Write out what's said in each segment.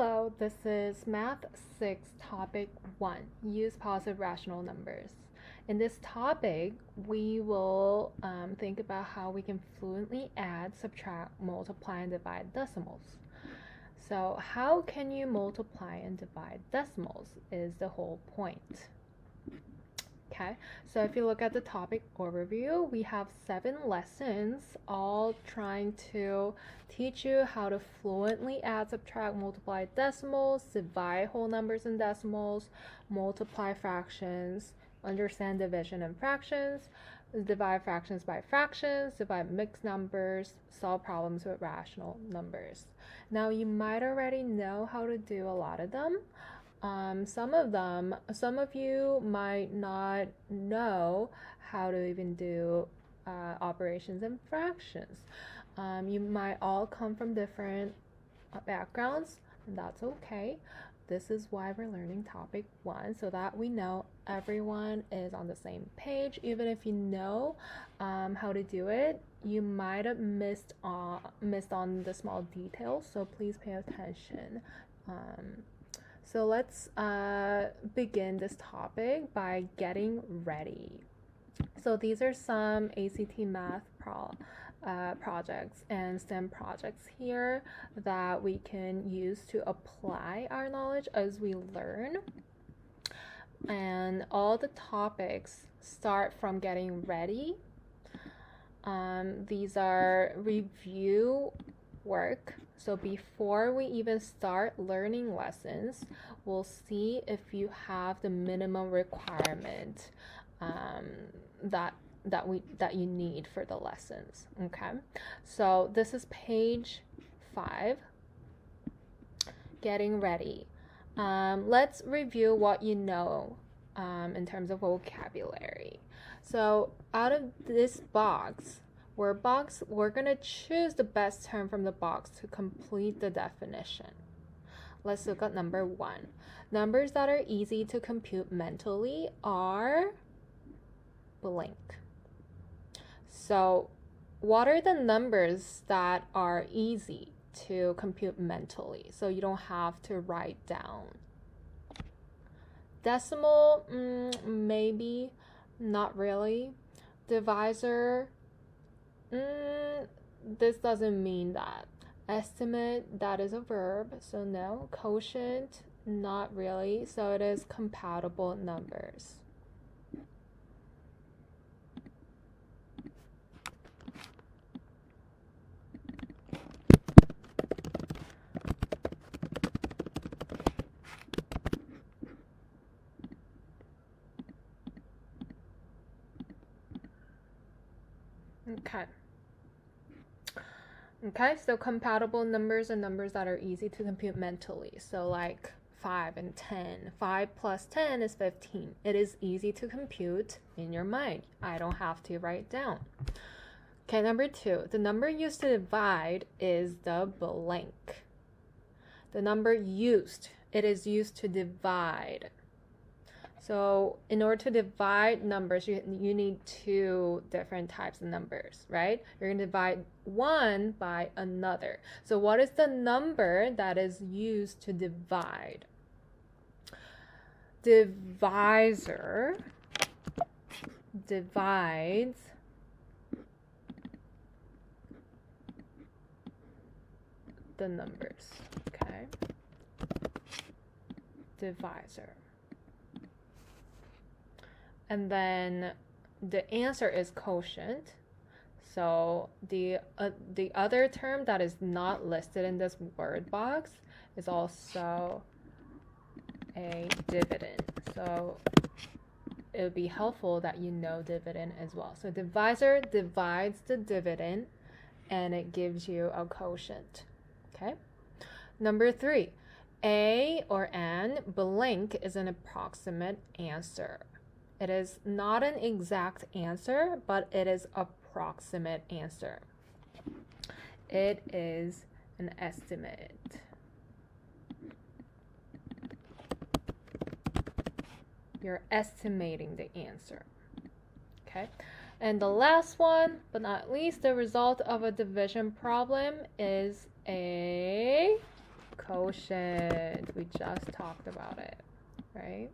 Hello, this is Math 6, Topic 1, Use Positive Rational Numbers. In this topic, we will think about how we can fluently add, subtract, multiply, and divide decimals. So how can you multiply and divide decimals is the whole point. Okay, so if you look at the topic overview, we have 7 lessons, all trying to teach you how to fluently add, subtract, multiply decimals, divide whole numbers and decimals, multiply fractions, understand division and fractions, divide fractions by fractions, divide mixed numbers, solve problems with rational numbers. Now, you might already know how to do a lot of them. Some of you might not know how to even do operations and fractions. You might all come from different backgrounds, and that's okay. This is why we're learning topic 1, so that we know everyone is on the same page. Even if you know how to do it, you might have missed on the small details, so please pay attention. So let's begin this topic by getting ready. So these are some ACT math projects and STEM projects here that we can use to apply our knowledge as we learn. And all the topics start from getting ready. These are review work. So before we even start learning lessons, we'll see if you have the minimum requirement that you need for the lessons. Okay, so this is page 5. Getting ready. Let's review what you know in terms of vocabulary. So out of this box, we're going to choose the best term from the box to complete the definition. Let's look at number 1. Numbers that are easy to compute mentally are blank. So what are the numbers that are easy to compute mentally, so you don't have to write down? Decimal, maybe, not really. Divisor, this doesn't mean that. Estimate, that is a verb, so no. Quotient, not really, so it is compatible numbers. Okay, so compatible numbers are numbers that are easy to compute mentally. So like 5 and 10. 5 plus 10 is 15. It is easy to compute in your mind. I don't have to write down. Okay, number 2. The number used to divide is the blank. The number used, it is used to divide. So in order to divide numbers, you need 2 different types of numbers, right? You're going to divide one by another. So what is the number that is used to divide? Divisor divides the numbers, okay? Divisor. And then the answer is quotient. So the other term that is not listed in this word box is also a dividend. So it would be helpful that you know dividend as well. So divisor divides the dividend and it gives you a quotient. Okay. Number 3, a or an blank is an approximate answer. It is not an exact answer, but it is approximate answer. It is an estimate. You're estimating the answer. Okay. And the last one, but not least, the result of a division problem is a Quotient. We just talked about it, right?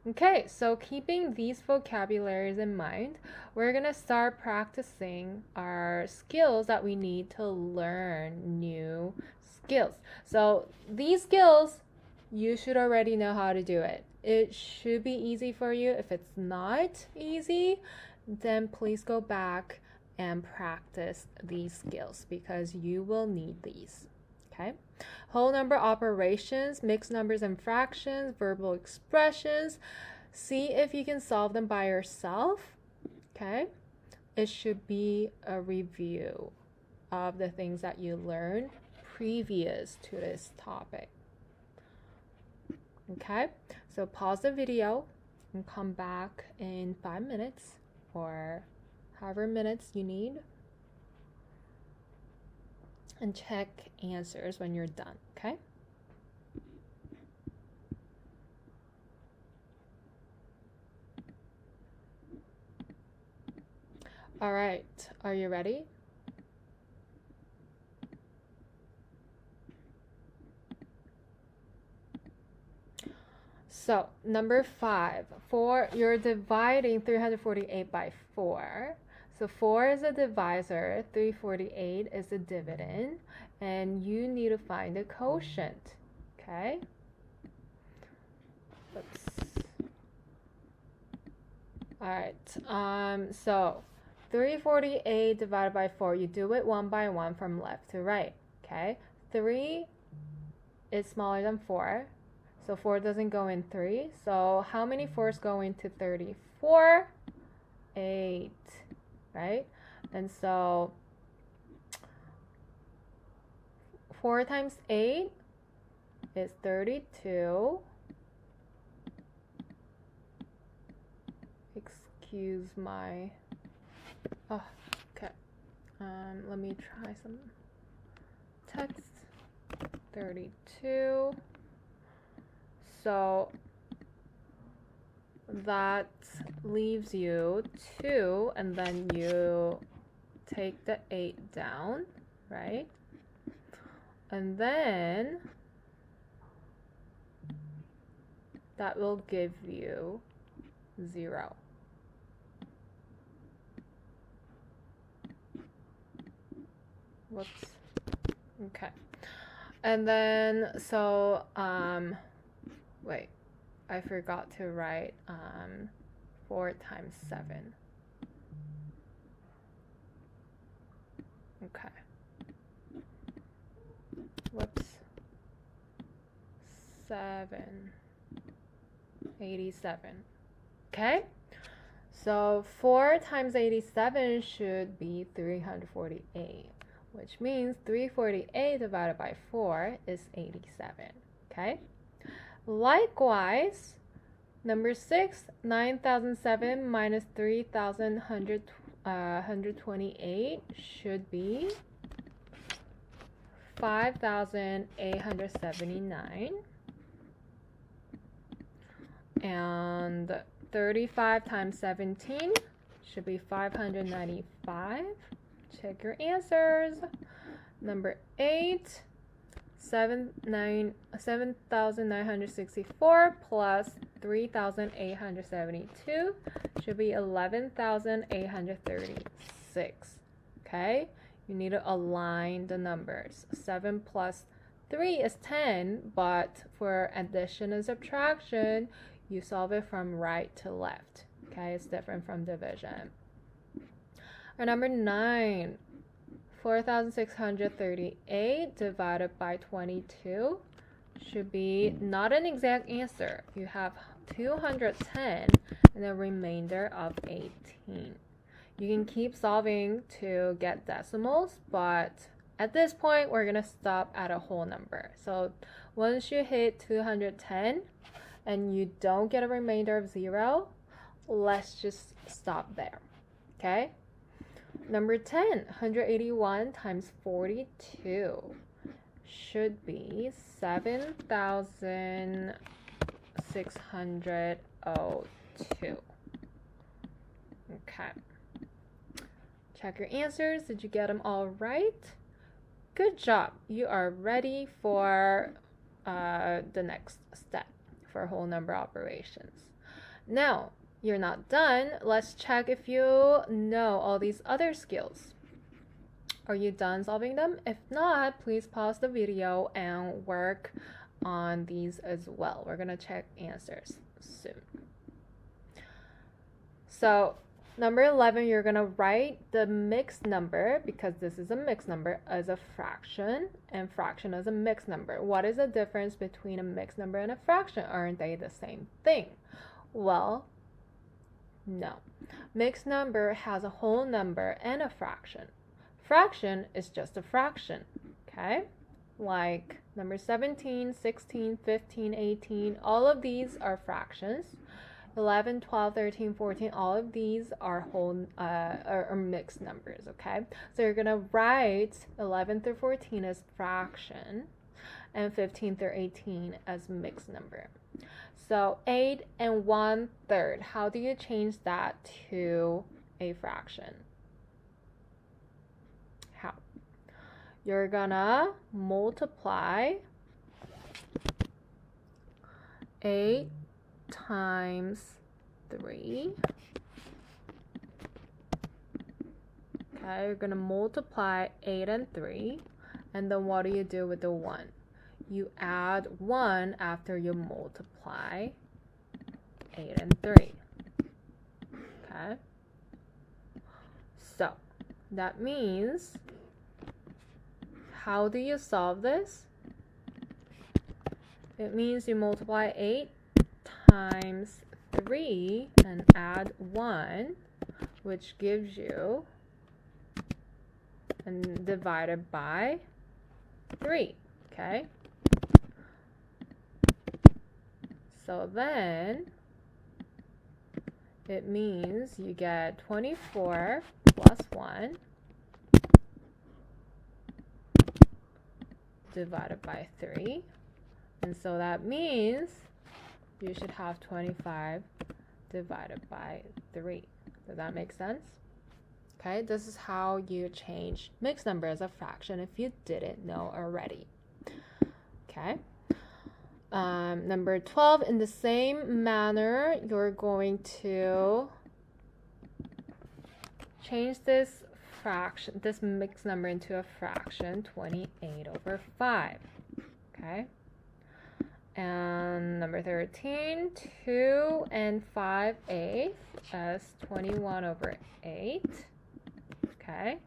Okay, so keeping these vocabularies in mind, we're going to start practicing our skills that we need to learn new skills. So these skills, you should already know how to do it. It should be easy for you. If it's not easy, then please go back and practice these skills because you will need these. Okay? Whole number operations, mixed numbers and fractions, verbal expressions. See if you can solve them by yourself. Okay? It should be a review of the things that you learned previous to this topic. Okay? So pause the video and come back in 5 minutes or however minutes you need. And check answers when you're done, okay? All right, are you ready? So, number 5, you're dividing 348 by 4. So 4 is a divisor, 348 is a dividend, and you need to find the quotient, okay? Oops. All right, so 348 divided by 4, you do it one by one from left to right, okay? 3 is smaller than 4, so 4 doesn't go in 3. So how many 4s go into 34? 8. Right? And so 4 times 8 is 32. Excuse my... Oh, okay. Let me try some text. 32. So that leaves you 2, and then you take the 8 down, right? And then that will give you 0. Whoops. Okay. And then, so, wait. I forgot to write 4 times 7. Okay. Whoops. 87. Okay? So 4 times 87 should be 348, which means 348 divided by 4 is 87. Okay? Likewise, number 6, 9,007 minus 3,128 should be 5,879. And 35 times 17 should be 595. Check your answers. Number 8, 7,964 plus 3,872 should be 11,836. Okay? You need to align the numbers. 7 plus 3 is 10, but for addition and subtraction, you solve it from right to left. Okay? It's different from division. Or number 9. 4,638 divided by 22 should be not an exact answer. You have 210 and a remainder of 18. You can keep solving to get decimals, but at this point, we're going to stop at a whole number. So once you hit 210 and you don't get a remainder of 0, let's just stop there. Okay? Number 10, 181 times 42 should be 7,602. Okay. Check your answers. Did you get them all right? Good job. You are ready for the next step for whole number operations. Now, you're not done. Let's check if you know all these other skills. Are you done solving them? If not, please pause the video and work on these as well. We're gonna check answers soon. So number 11, you're gonna write the mixed number, because this is a mixed number, as a fraction, and fraction as a mixed number. What is the difference between a mixed number and a fraction? Aren't they the same thing? Well, no. Mixed number has a whole number and a fraction. Fraction is just a fraction, okay? Like number 17, 16, 15, 18, all of these are fractions. 11, 12, 13, 14, all of these are are mixed numbers, okay? So you're gonna write 11 through 14 as fraction and 15 through 18 as mixed number. So 8 and 1/3, how do you change that to a fraction? How? You're gonna multiply 8 times 3. Okay, you're gonna multiply 8 and 3, and then what do you do with the 1? You add 1 after you multiply 8 and 3. Okay, so that means, how do you solve this? It means you multiply 8 times 3 and add 1, which gives you, and divided by 3, okay? So then it means you get 24 plus 1 divided by 3, and so that means you should have 25 divided by 3. Does that make sense? Okay, this is how you change mixed number as a fraction if you didn't know already. Okay. Number 12, in the same manner, you're going to change this fraction, this mixed number, into a fraction, 28 over 5. Okay. And number 13, 2 and 5/8 as 21 over 8. Okay.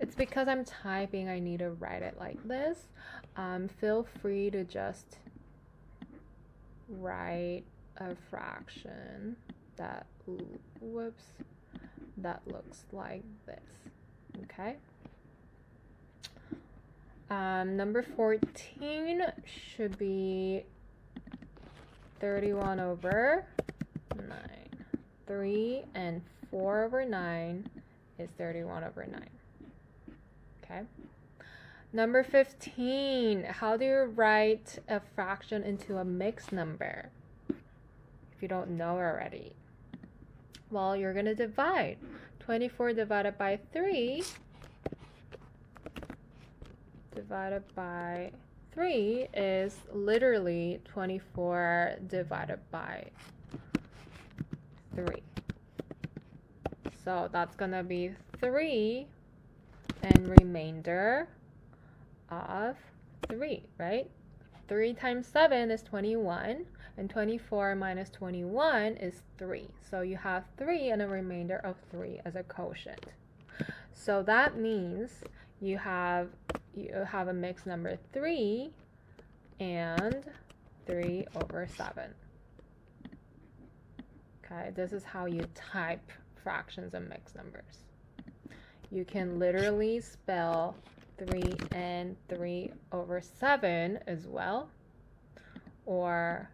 It's because I'm typing, I need to write it like this. Feel free to just write a fraction that, that looks like this. Okay. Number 14 should be 31 over 9. 3 and 4 over 9 is 31 over 9. Okay. Number 15, how do you write a fraction into a mixed number? If you don't know already. Well, you're going to divide. 24 divided by 3 divided by 3 is literally 24 divided by 3. So that's going to be 3 and remainder of 3, right? 3 times 7 is 21, and 24 minus 21 is 3. So you have 3 and a remainder of 3 as a quotient. So that means you have a mixed number 3 and 3 over 7. Okay, this is how you type fractions and mixed numbers. You can literally spell 3 and 3 over 7 as well, or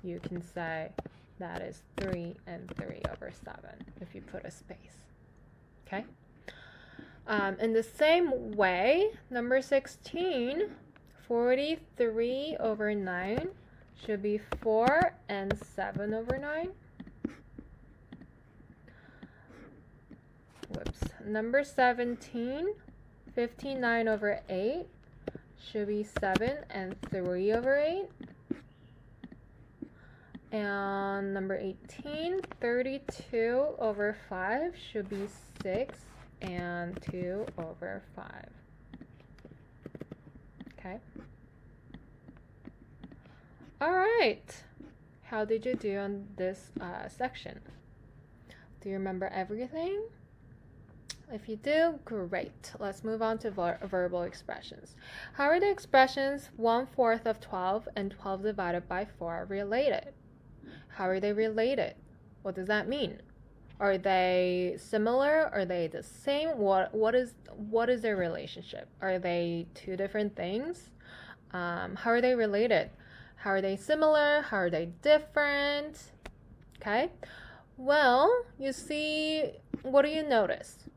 you can say that is 3 and 3 over 7 if you put a space. Okay. In the same way, number 16, 43 over 9 should be 4 and 7 over 9. Whoops. Number 17, 59 over 8 should be 7 and 3 over 8. And number 18, 32 over 5 should be 6 and 2 over 5. Okay. All right. How did you do on this section? Do you remember everything? If you do, great. Let's move on to verbal expressions. How are the expressions 1/4 of 12 and 12 divided by 4 related? How are they related? What does that mean? Are they similar? Are they the same? What is their relationship? Are they two different things? How are they related? How are they similar? How are they different? Okay. Well, you see, what do you notice?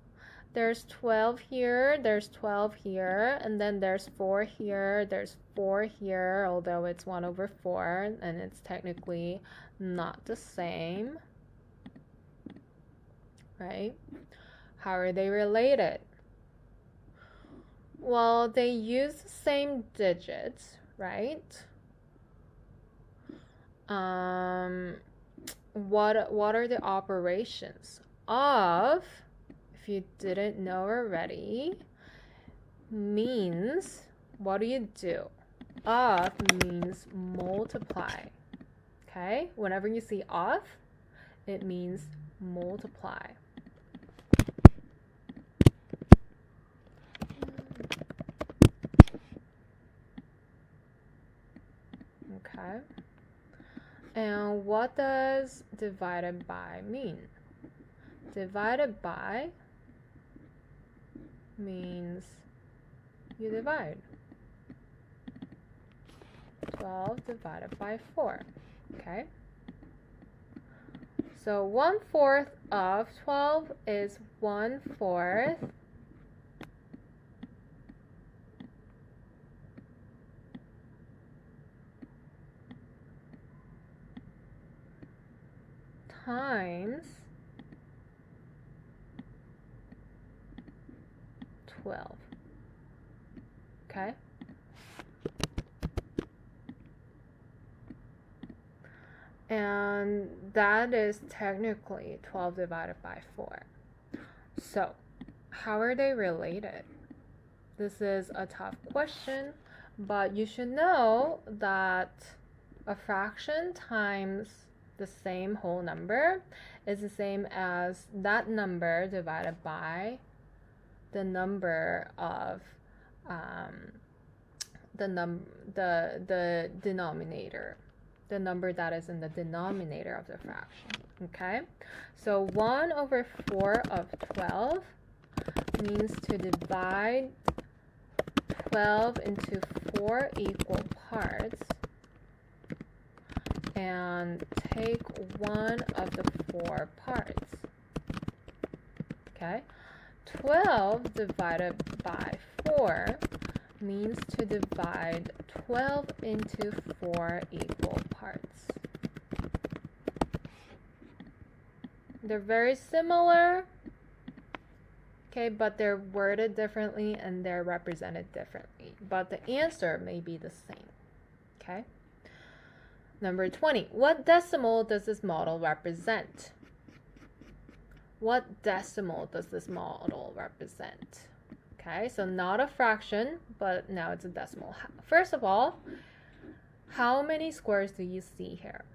There's 12 here, there's 12 here, and then there's 4 here, there's 4 here, although it's 1 over 4, and it's technically not the same, right? How are they related? Well, they use the same digits, right? What are the operations of? If you didn't know already, means, what do you do? Of means multiply. Okay? Whenever you see of, it means multiply. Okay? And what does divided by mean? Divided by means you divide. 12 divided by 4. Okay? So 1/4 of 12 is 1/4 times 12. Okay? And that is technically 12 divided by 4. So, how are they related? This is a tough question, but you should know that a fraction times the same whole number is the same as that number divided by the number of the denominator, the number that is in the denominator of the fraction. Okay, so 1 over 4 of 12 means to divide 12 into 4 equal parts and take one of the 4 parts. Okay, 12 divided by 4 means to divide 12 into 4 equal parts. They're very similar, okay, but they're worded differently and they're represented differently, but the answer may be the same. Okay. Number 20, what decimal does this model represent? What decimal does this model represent? Okay, so not a fraction, but now it's a decimal. First of all, how many squares do you see here?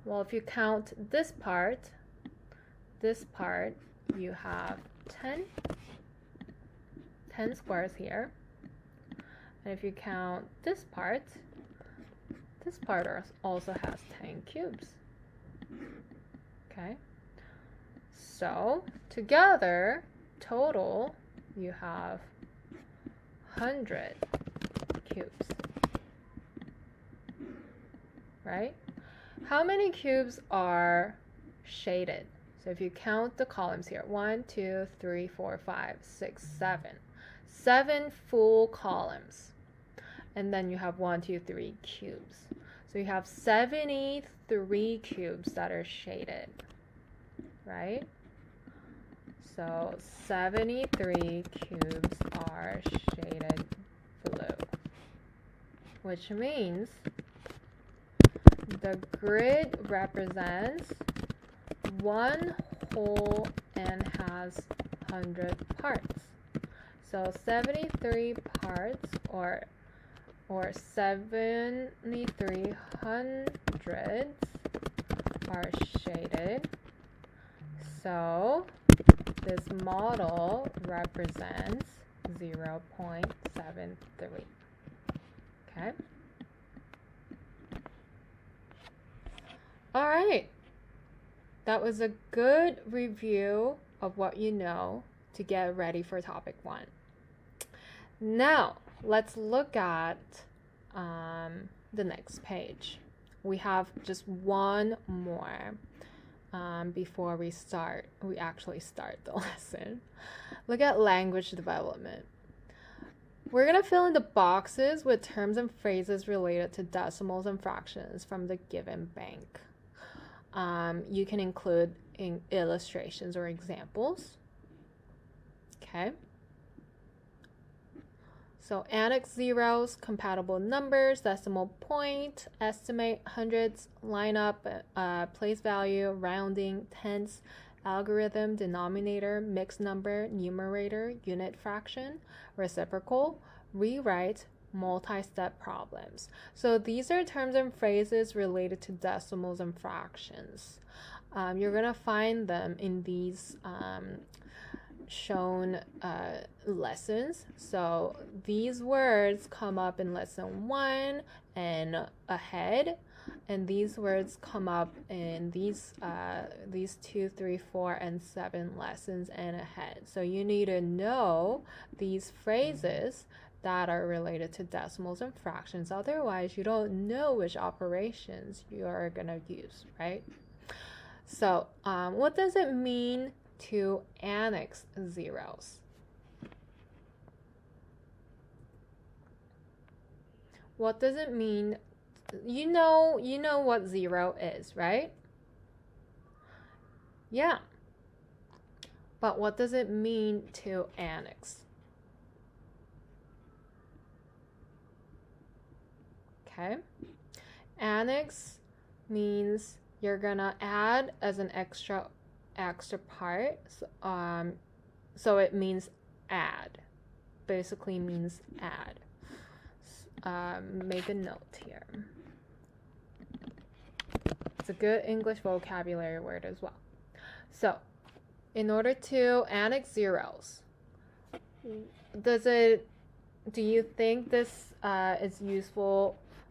Well, if you count this part, you have 10 squares here. And if you count this part also has 10 cubes. Okay, so together, total, you have 100 cubes, right? How many cubes are shaded? So if you count the columns here, 1, 2, 3, 4, 5, 6, 7. 7 full columns. And then you have 1, 2, 3 cubes. So you have 73 cubes that are shaded, right? So 73 cubes are shaded blue, which means the grid represents one whole and has 100 parts. So 73 parts or 73 hundredths are shaded. So this model represents 0.73. Okay. All right. That was a good review of what you know to get ready for topic 1. Now, let's look at the next page. We have just one more before we actually start the lesson. Look at language development. We're going to fill in the boxes with terms and phrases related to decimals and fractions from the given bank. You can include illustrations or examples. Okay. So annex zeros, compatible numbers, decimal point, estimate, hundreds, lineup, place value, rounding, tenths, algorithm, denominator, mixed number, numerator, unit fraction, reciprocal, rewrite, multi-step problems. So these are terms and phrases related to decimals and fractions. You're going to find them in these shown lessons. So these words come up in lesson 1 and ahead, and these words come up in these 2, 3, 4, and 7 lessons and ahead. So you need to know these phrases that are related to decimals and fractions. Otherwise, you don't know which operations you are going to use, right? So what does it mean to annex zeros? What does it mean? You know what 0 is, right? Yeah. But what does it mean to annex? Okay. Annex means you're gonna add as an extra part. So it means add. Basically means add. Make a note here. It's a good English vocabulary word as well. So, in order to annex zeros, do you think this is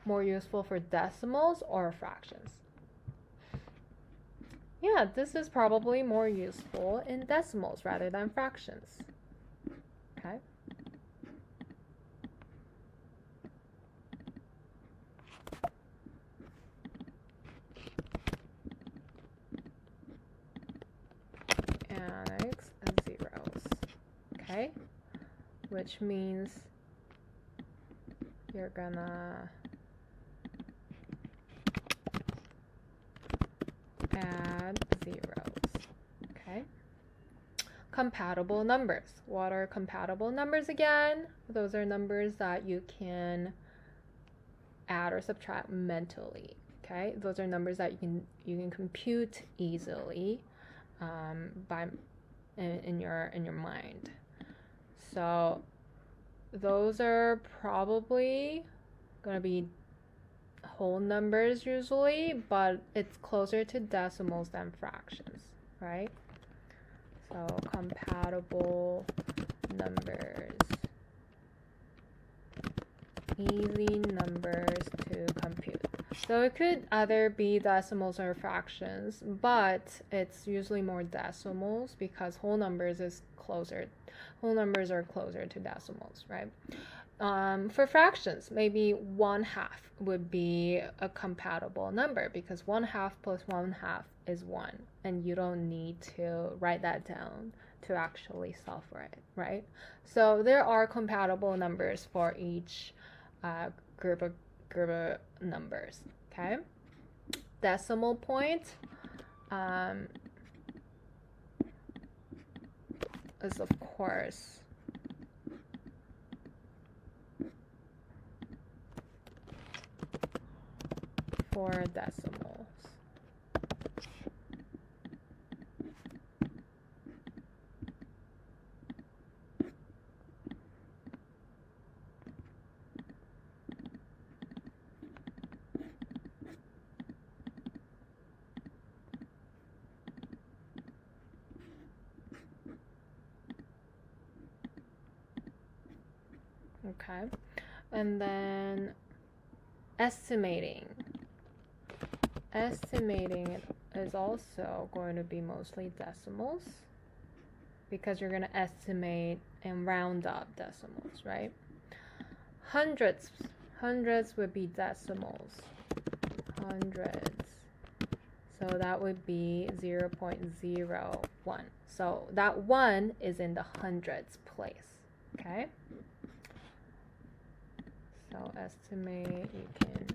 more useful for decimals or fractions? Yeah, this is probably more useful in decimals rather than fractions. Okay. Annex zeros. Okay. Which means you're gonna add zeros. Okay. Compatible numbers. What are compatible numbers again? Those are numbers that you can add or subtract mentally. Okay. Those are numbers that you can compute easily in your mind. So those are probably gonna be whole numbers usually, but it's closer to decimals than fractions, right? So compatible numbers, easy numbers to compute. So it could either be decimals or fractions, but it's usually more decimals because whole numbers are closer to decimals, right? For fractions, maybe 1/2 would be a compatible number because 1/2 plus 1/2 is 1, and you don't need to write that down to actually solve for it, right? So there are compatible numbers for each group of numbers, okay? Decimal point, is, of course, four decimals. Okay, and then estimating. Estimating is also going to be mostly decimals because you're going to estimate and round up decimals, right? Hundreds would be decimals. Hundreds. So that would be 0.01. So that 1 is in the hundreds place, okay? So estimate, you can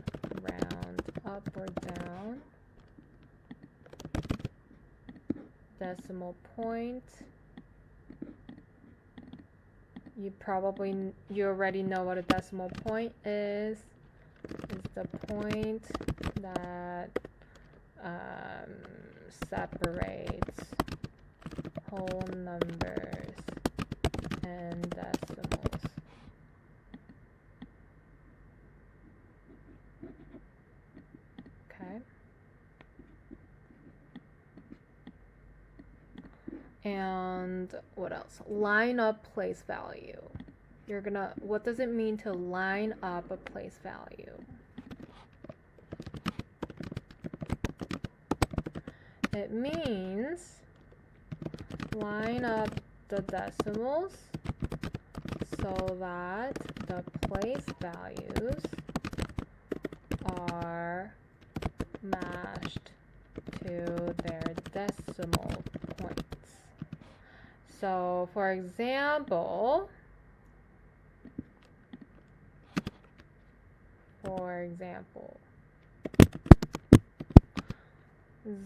round up or down. Decimal point. You already know what a decimal point is. It's the point that separates whole numbers and decimals. Okay. And what else? Line up place value. What does it mean to line up a place value? It means line up the decimals so that the place values are matched to their decimal points. So, for example,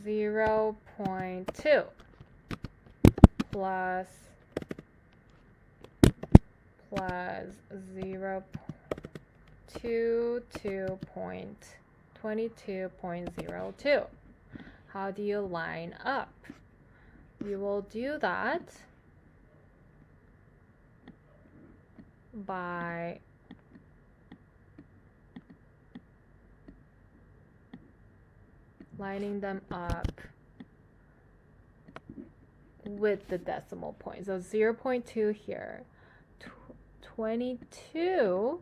0.2 plus 22.02. How do you line up? You will do that by lining them up with the decimal point. So 0.2 here. 22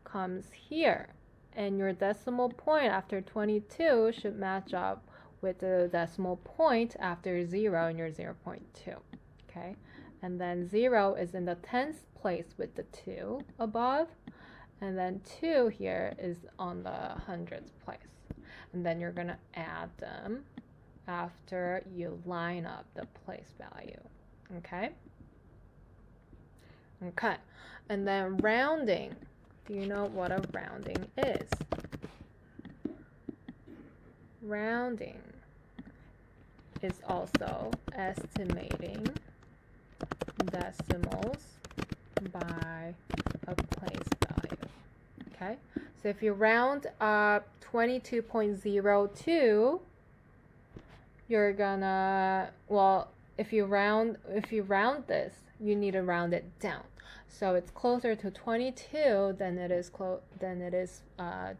comes here. And your decimal point after 22 should match up with the decimal point after 0 in your 0.2. Okay? And then 0 is in the tens place with the 2 above. And then 2 here is on the hundreds place. And then you're going to add them after you line up the place value. Okay? Okay. And then rounding. Do you know what a rounding is? Rounding is also estimating decimals by a place value. Okay? So if you round up 22.02, you're gonna, well, if you round this, you need to round it down. So it's closer to 22 than it is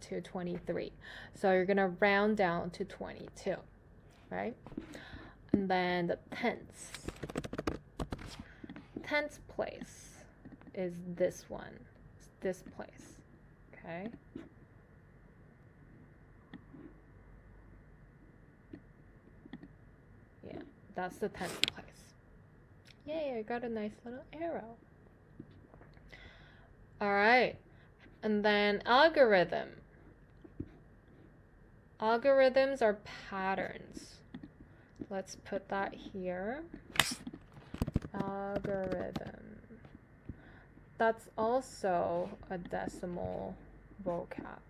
to 23. So you're gonna round down to 22, right? And then the tenths place is this one, this place. Okay. Yeah, that's the 10th place. Yay, I got a nice little arrow. All right, and then algorithm. Algorithms are patterns. Let's put that here. Algorithm. That's also a decimal vocab.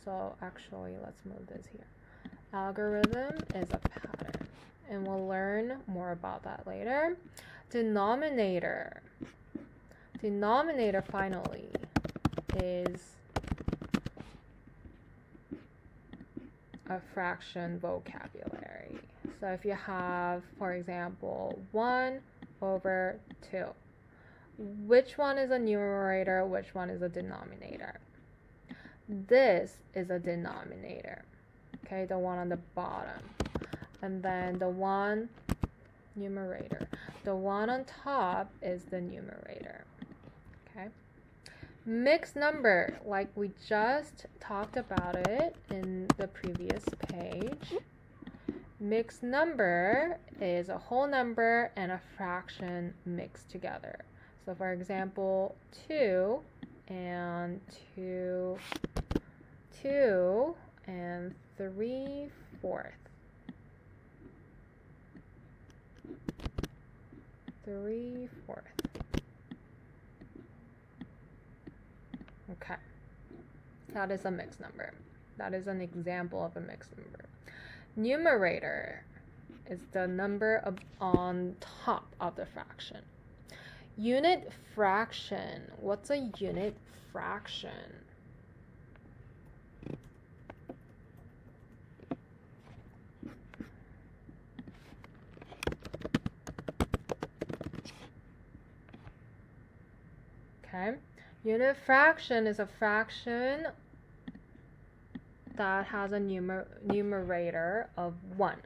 So actually, let's move this here. Algorithm is a pattern, and we'll learn more about that later. Denominator. Denominator finally is a fraction vocabulary. So if you have, for example, 1 over 2, which one is a numerator, which one is a denominator? This is a denominator, okay, the one on the bottom. And then the one numerator. The one on top is the numerator, okay? Mixed number, like we just talked about it in the previous page. Mixed number is a whole number and a fraction mixed together. So for example, 2 and 2 and 3/4. 3/4. Okay, that is a mixed number. That is an example of a mixed number. Numerator is the number on top of the fraction. Unit fraction. What's a unit fraction? Okay, unit fraction is a fraction that has a numerator of 1.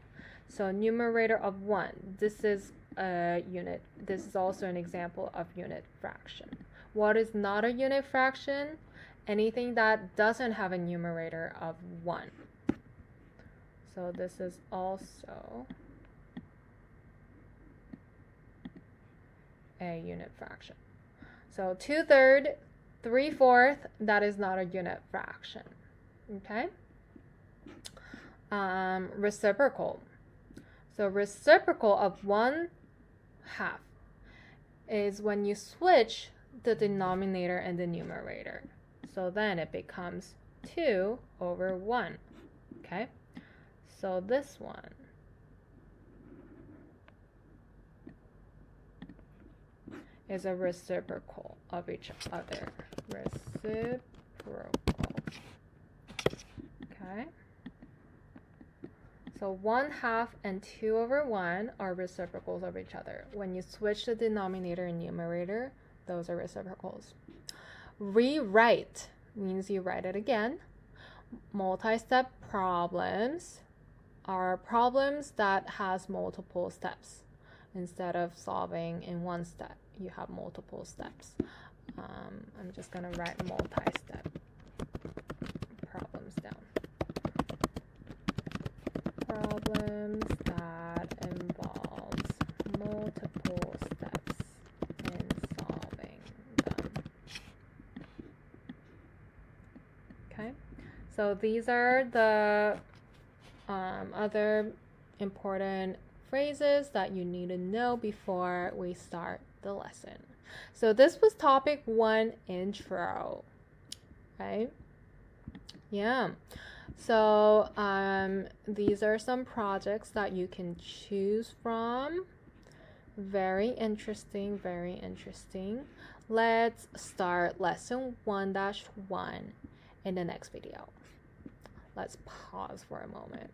So numerator of 1, this is a unit. This is also an example of unit fraction. What is not a unit fraction? Anything that doesn't have a numerator of 1. So this is also a unit fraction. So 2/3, 3/4, that is not a unit fraction. Okay? Reciprocal. So reciprocal of 1/2 is when you switch the denominator and the numerator. So then it becomes 2 over 1. Okay? So this one is a reciprocal of each other. Reciprocal. Okay? So 1/2 and 2 over 1 are reciprocals of each other. When you switch the denominator and numerator, those are reciprocals. Rewrite means you write it again. Multi-step problems are problems that has multiple steps. Instead of solving in one step, you have multiple steps. I'm just going to write multi-step problems down. Problems that involves multiple steps in solving them. Okay, so these are the other important phrases that you need to know before we start the lesson. So this was topic 1 intro, right? Yeah. So these are some projects that you can choose from. Very interesting, very interesting. Let's start lesson 1-1 in the next video. Let's pause for a moment.